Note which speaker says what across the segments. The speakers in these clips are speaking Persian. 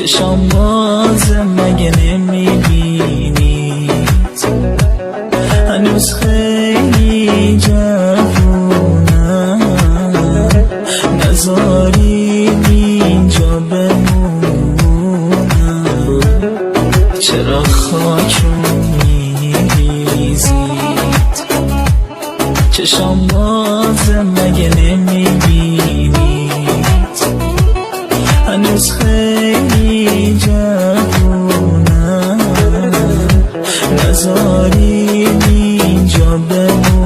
Speaker 1: چشام بازه مگه نمیبینید هنوز خیلی جوونم نذارید اینجا بمونم چرا خاکون میریزید چشام بازه مگه نمیبینید هنوز خیلی جوونم نذارید اینجا بمونم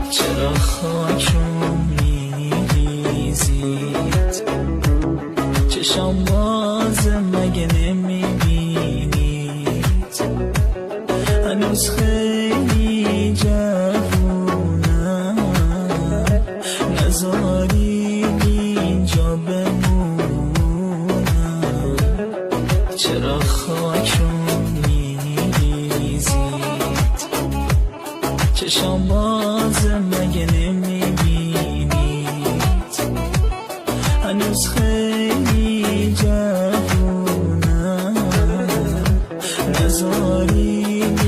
Speaker 1: چرا خاکون میریزید چشام بازه مگه نمیبینید هنوز خیلی جوونم نذارید اینجا بمونم چرا خاکون میریزید چشام بازه مگه نمیبینید هنوز خیلی جوونم نذارید